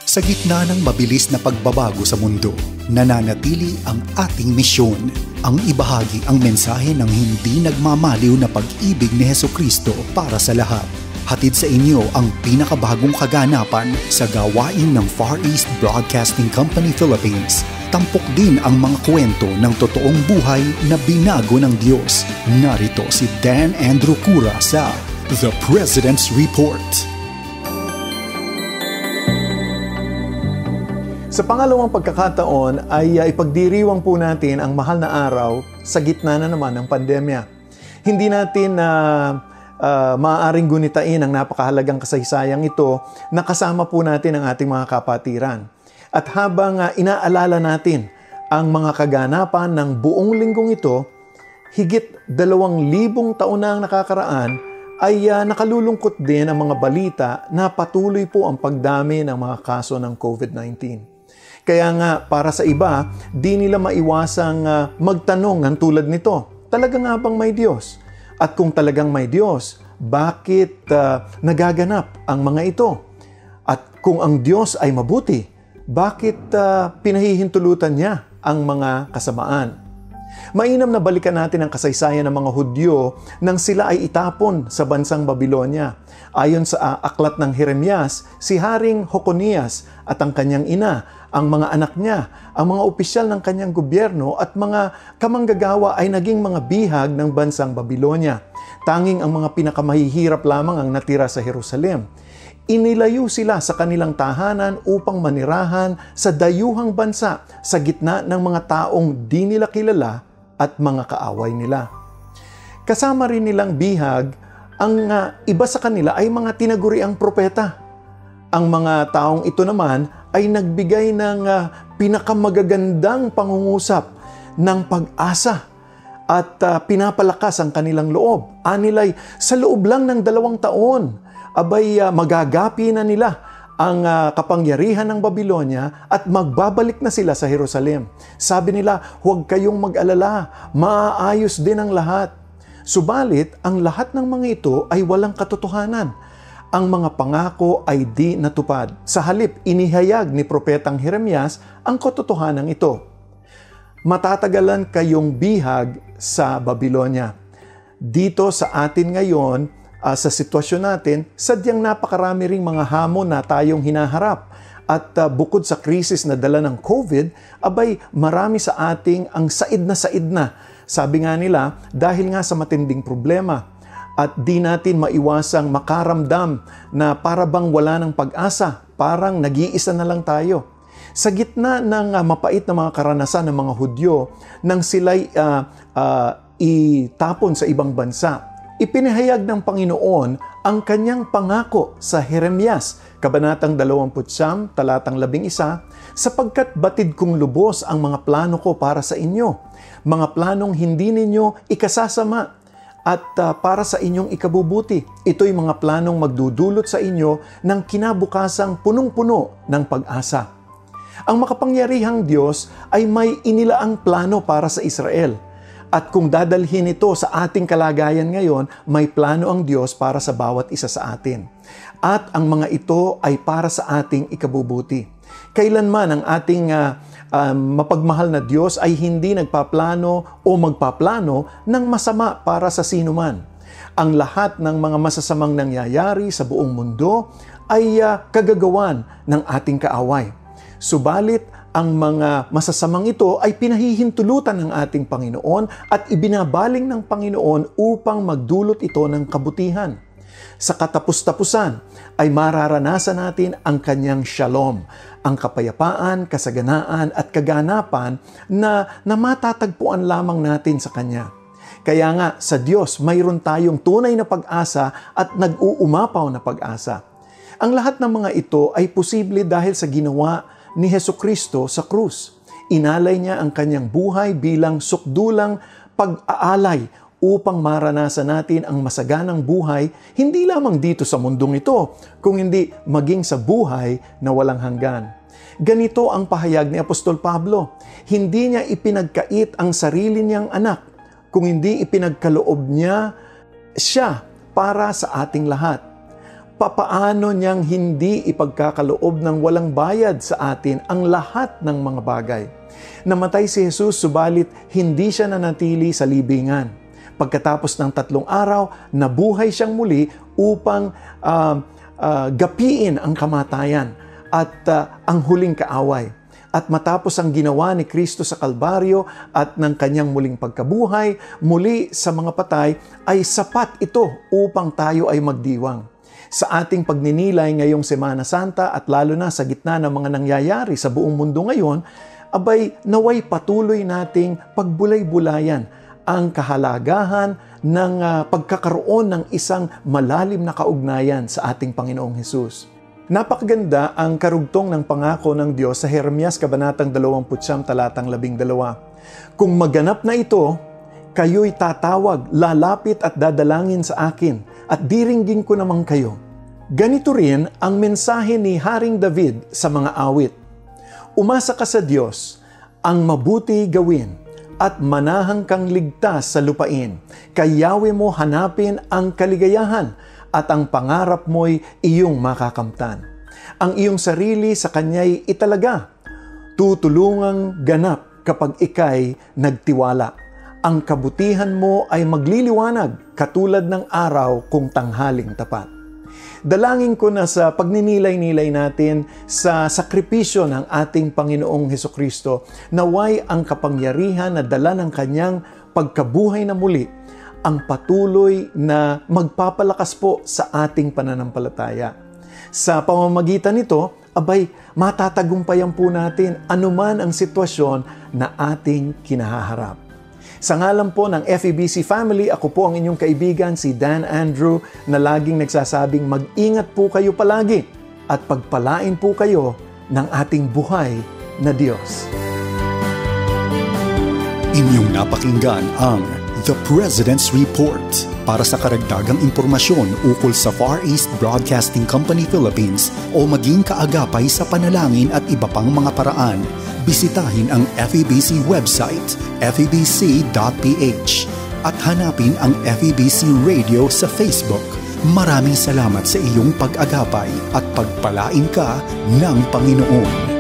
Sa gitna ng mabilis na pagbabago sa mundo, nananatili ang ating misyon, ang ibahagi ang mensahe ng hindi nagmamaliw na pag-ibig ni Hesukristo para sa lahat. Hatid sa inyo ang pinakabagong kaganapan sa gawain ng Far East Broadcasting Company Philippines. Tampok din ang mga kwento ng totoong buhay na binago ng Diyos. Narito si Dan Andrew Cura sa The President's Report. Sa pangalawang pagkakataon ay ipagdiriwang po natin ang mahal na araw sa gitna na naman ng pandemya. Hindi natin maaaring gunitain ang napakahalagang kasaysayang ito na kasama po natin ang ating mga kapatiran. At habang inaalala natin ang mga kaganapan ng buong linggong ito, higit 2,000 taon na ang nakakaraan, ay nakalulungkot din ang mga balita na patuloy po ang pagdami ng mga kaso ng COVID-19. Kaya nga, para sa iba, di nila maiwasang magtanong ng tulad nito, talaga nga bang may Diyos? At kung talagang may Diyos, bakit nagaganap ang mga ito? At kung ang Diyos ay mabuti, bakit pinahihintulutan niya ang mga kasamaan? Mainam na balikan natin ang kasaysayan ng mga Hudyo nang sila ay itapon sa bansang Babylonia. Ayon sa aklat ng Jeremias, si Haring Jeconias at ang kanyang ina, ang mga anak niya, ang mga opisyal ng kanyang gobyerno at mga kamanggagawa ay naging mga bihag ng bansang Babylonia. Tanging ang mga pinakamahihirap lamang ang natira sa Jerusalem. Inilayo sila sa kanilang tahanan upang manirahan sa dayuhang bansa sa gitna ng mga taong di nila kilala at mga kaaway nila. Kasama rin nilang bihag, ang iba sa kanila ay mga tinaguriang propeta. Ang mga taong ito naman ay nagbigay ng pinakamagagandang pangungusap ng pag-asa at pinapalakas ang kanilang loob. Anilay, sa loob lang ng 2 taon, magagapi na nila ang kapangyarihan ng Babylonia at magbabalik na sila sa Jerusalem. Sabi nila, huwag kayong mag-alala, maaayos din ang lahat. Subalit, ang lahat ng mga ito ay walang katotohanan. Ang mga pangako ay di natupad. Sa halip, inihayag ni Propetang Jeremias ang katotohanan ito. Matatagalan kayong bihag sa Babylonia. Dito sa atin ngayon, sa sitwasyon natin, sadyang napakarami ring mga hamon na tayong hinaharap. At bukod sa krisis na dala ng COVID, marami sa ating ang said na. Sabi nga nila, dahil nga sa matinding problema, at di natin maiwasang makaramdam na para bang wala ng pag-asa, parang nag-iisa na lang tayo. Sa gitna ng mapait na mga karanasan ng mga Hudyo, nang sila'y itapon sa ibang bansa, ipinahayag ng Panginoon ang kanyang pangako sa Jeremias, Kabanatang 29, talatang 11, sapagkat batid kong lubos ang mga plano ko para sa inyo, mga planong hindi ninyo ikasasama, at para sa inyong ikabubuti. Ito'y mga planong magdudulot sa inyo ng kinabukasang punong-puno ng pag-asa. Ang makapangyarihang Diyos ay may inilaang plano para sa Israel. At kung dadalhin ito sa ating kalagayan ngayon, may plano ang Diyos para sa bawat isa sa atin. At ang mga ito ay para sa ating ikabubuti. Kailanman ang ating mapagmahal na Diyos ay hindi nagpaplano o magpaplano ng masama para sa sino man. Ang lahat ng mga masasamang nangyayari sa buong mundo ay kagagawan ng ating kaaway. Subalit, ang mga masasamang ito ay pinahihintulutan ng ating Panginoon at ibinabaling ng Panginoon upang magdulot ito ng kabutihan. Sa katapus-tapusan ay mararanasan natin ang kanyang shalom, ang kapayapaan, kasaganaan at kaganapan na matatagpuan lamang natin sa Kanya. Kaya nga, sa Diyos, mayroon tayong tunay na pag-asa at nag-uumapaw na pag-asa. Ang lahat ng mga ito ay posible dahil sa ginawa ni Hesukristo sa krus. Inalay niya ang kanyang buhay bilang sukdulang pag-aalay upang maranasan natin ang masaganang buhay hindi lamang dito sa mundong ito, kung hindi maging sa buhay na walang hanggan. Ganito ang pahayag ni Apostol Pablo. Hindi niya ipinagkait ang sarili niyang anak, kung hindi ipinagkaloob niya siya para sa ating lahat. papaano niyang hindi ipagkakaloob ng walang bayad sa atin ang lahat ng mga bagay. Namatay si Jesus, subalit hindi siya nanatili sa libingan. Pagkatapos ng 3 araw, nabuhay siyang muli upang gapiin ang kamatayan at ang huling kaaway. At matapos ang ginawa ni Kristo sa Kalbaryo at ng kanyang muling pagkabuhay, muli sa mga patay, ay sapat ito upang tayo ay magdiwang. Sa ating pagninilay ngayong Semana Santa at lalo na sa gitna ng mga nangyayari sa buong mundo ngayon, abay naway patuloy nating pagbulay-bulayan ang kahalagahan ng pagkakaroon ng isang malalim na kaugnayan sa ating Panginoong Hesus. Napakaganda ang karugtong ng pangako ng Diyos sa Jeremias Kabanatang 20, talatang 12. Kung maganap na ito, kayo'y tatawag, lalapit at dadalangin sa akin, at diringgin ko naman kayo. Ganito rin ang mensahe ni Haring David sa mga awit. Umasa ka sa Diyos, ang mabuti gawin, at manahang kang ligtas sa lupain. Kay Yahweh mo hanapin ang kaligayahan, at ang pangarap mo'y iyong makakamtan. Ang iyong sarili sa Kanya'y italaga. Tutulungang ganap kapag ika'y nagtiwala. Ang kabutihan mo ay magliliwanag katulad ng araw kung tanghaling tapat. Dalangin ko na sa pagninilay-nilay natin sa sakripisyo ng ating Panginoong Hesukristo, naway ang kapangyarihan na dala ng Kanyang pagkabuhay na muli ang patuloy na magpapalakas po sa ating pananampalataya. Sa pamamagitan nito, abay, matatagumpayan po natin anuman ang sitwasyon na ating kinahaharap. Sa ngalan po ng FEBC Family, ako po ang inyong kaibigan, si Dan Andrew, na laging nagsasabing mag-ingat po kayo palagi at pagpalain po kayo ng ating buhay na Diyos. Inyong napakinggan ang The President's Report. Para sa karagdagang impormasyon ukol sa Far East Broadcasting Company Philippines o maging kaagapay sa panalangin at iba pang mga paraan, bisitahin ang FEBC website, febc.ph, at hanapin ang FEBC Radio sa Facebook. Maraming salamat sa iyong pag-agapay at pagpalain ka ng Panginoon.